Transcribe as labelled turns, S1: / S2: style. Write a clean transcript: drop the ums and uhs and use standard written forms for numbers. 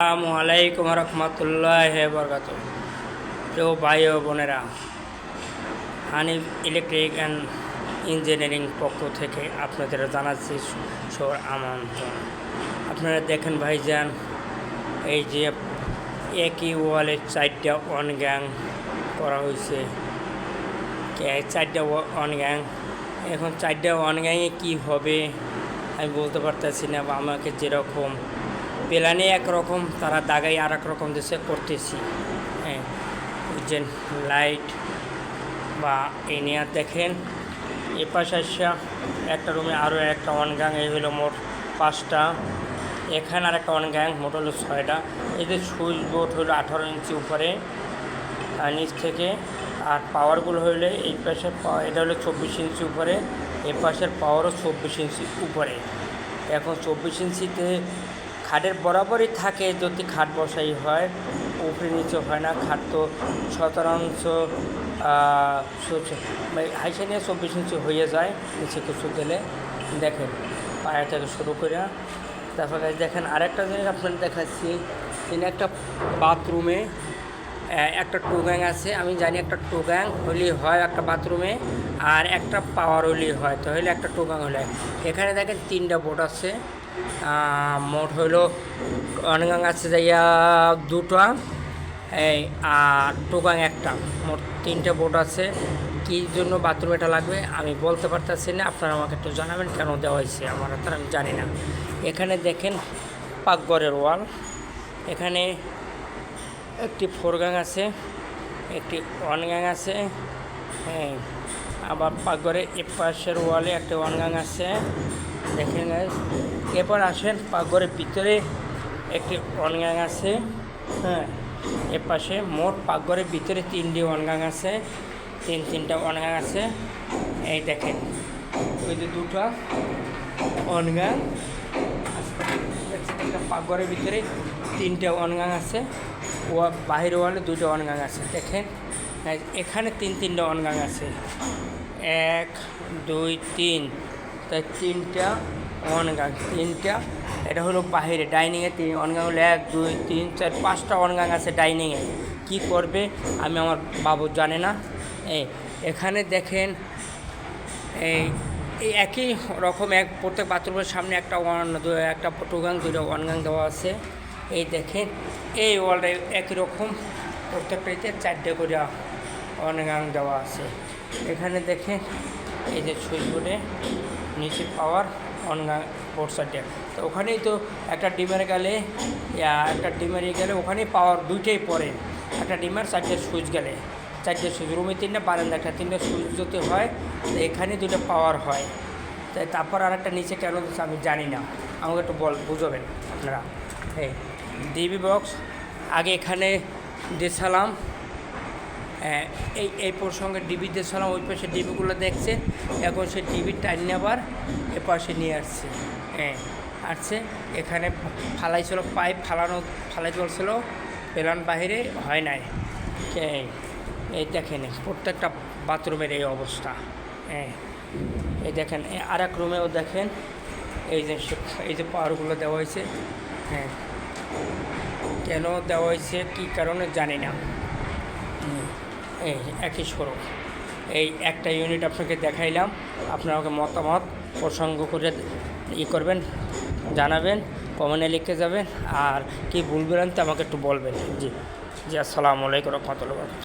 S1: আসসালামু আলাইকুম রহমতুল্লাহি বরকাতুহু। প্রিয় ভাই ও বোনেরা, হানিফ ইলেকট্রিক অ্যান্ড ইঞ্জিনিয়ারিং পক্ষ থেকে আপনাদের জানাচ্ছি সবার আমন্ত্রণ। আপনারা দেখেন ভাইজান, এই যে একই ওয়ালে 4টা ওয়ান গ্যাং করা হয়েছে। এই 4টা ওয়ান গ্যাং, এখন 4টা ওয়ান গ্যাংয়ে কী হবে আমি বলতে পারতেছি না। বা আমাকে যেরকম প্ল্যানে একরকম, তারা দাগাই আর এক রকম দেশে করতেছি। হ্যাঁ, বুঝছেন, লাইট বা এই নিয়ে দেখেন এ পাশে আসা একটা রুমে আরও একটা ওয়ান গ্যাং, এই হলো মোট 5টা। এখানে আর একটা ওয়ান গ্যাং, মোট হলো 6টা। এদের সুইচ বোর্ড হলো 18 ইঞ্চি উপরে নিচ থেকে, আর পাওয়ারগুলো হইলে এই পাশে এটা হলো 24 ইঞ্চি উপরে, এ পাশের পাওয়ারও 24 ইঞ্চি উপরে। এখন 24 ইঞ্চিতে খাটের বরাবরই থাকে, যদি খাট বসাই হয়, উপরে নিচে হয় না। খাট তো শতাংশ হাইসে নিয়ে 24 ইঞ্চি হয়ে যায় নিচে কিছু দিলে। দেখেন পায়া থেকে শুরু করে, তারপরে দেখেন আরেকটা জিনিস আপনাদের দেখাচ্ছি। তিনি একটা বাথরুমে একটা টোগ্যাং আছে, আমি জানি একটা টোগ্যাং হলেই হয় একটা বাথরুমে, আর একটা পাওয়ার হলেই হয়। তো হলে একটা টোগ্যাং হলে, এখানে দেখেন 3টা বোর্ড আছে। মোট হইল অনগাং আছে যাইয়া 2টা, এই আর টোগাং একটা, মোট 3টে বোর্ড আছে। কী জন্য বাথরুম এটা লাগবে আমি বলতে পারতেছি না, আপনারা আমাকে একটু জানাবেন কেন দেওয়া হয়েছে, আমার তো আমি জানি না। এখানে দেখেন পাকঘরের ওয়াল, এখানে একটি 4 গ্যাং আছে, একটি 1 গ্যাং আছে। হ্যাঁ, আবার পাকঘরে এ পাশের ওয়ালে একটা 1 গ্যাং আছে। দেখেন এরপর আসেন পাকঘরের ভিতরে একটি 1 গ্যাং আছে। হ্যাঁ, এ পাশে মোট পাকঘরের ভিতরে 3টি 1 গ্যাং আছে, 3টা 1 গ্যাং আছে। এই দেখেন ওই যে 2টা 1 গ্যাং, একটা পাকঘরের ভিতরে 3টা 1 গ্যাং আছে, ও বাহির ওয়ালে 2টা 1 গ্যাং আছে। দেখেন এখানে 3টা 1 গ্যাং আছে, 1 2 3, তাই 3টা 1 গ্যাং, 3টা। এটা হলো বাহিরে ডাইনিংয়ে 3 1 গ্যাং হলো 1 2 3 4 5টা 1 গ্যাং আছে ডাইনিংয়ে। কী করবে আমি আমার বাবু জানে না। এখানে দেখেন এই একই রকম প্রত্যেক বাথরুমের সামনে একটা একটা 2 গ্যাং 2টা 1 গ্যাং দেওয়া আছে। এই দেখেন এই ওয়ালটা একই রকম, প্রত্যেকটাতে 4টে করে 1 গ্যাং দেওয়া আছে। এখানে দেখেন এই যে সুইচ বোর্ডে নিচে পাওয়ার 1 গ্যাং বোর্ড সাইডে, তো ওখানেই তো একটা ডিমের গেলে ওখানেই পাওয়ার 2টাই পড়ে, একটা ডিমের 4টে সুইচ গেলে 4টে সুইচ, রুমে 3টা বারান্দা একটা 3টে সুইচ যদি হয়, তো এখানে 2টা পাওয়ার হয়। তাই তারপর আর একটা নিচে কেন দিচ্ছে আমি জানি না, আমাকে একটু বুঝবেন আপনারা। এই ডিবি বক্স আগে এখানে দিয়েছিলাম, এই প্রসঙ্গে ডিবি দিয়েছিলাম, ওই পাশে ডিবিগুলো দেখছে। এখন সে ডিবির টাইম নেবার এ পাশে নিয়ে আসছে। আসছে এখানে ফালাইছিল, পাইপ ফালাই চলছিল, প্ল্যান বাহিরে হয় নাই। এই দেখেন প্রত্যেকটা বাথরুমের এই অবস্থা। এই দেখেন আর এক রুমেও দেখেন এই যে পাওয়ারগুলো দেওয়া হয়েছে। হ্যাঁ, কেন দেওয়া হয়েছে কী কারণে জানি না। এই একই স্বরূপ, এই একটা ইউনিট আপনাকে দেখাইলাম, আপনারা আমাকে মতামত প্রসঙ্গ করে করবেন, জানাবেন, কমেন্টে লিখে যাবেন, আর কি ভুল ভ্রান্তি আমাকে একটু বলবেন। জি জি, আসসালামু আলাইকুম রহমতুল্লাহ।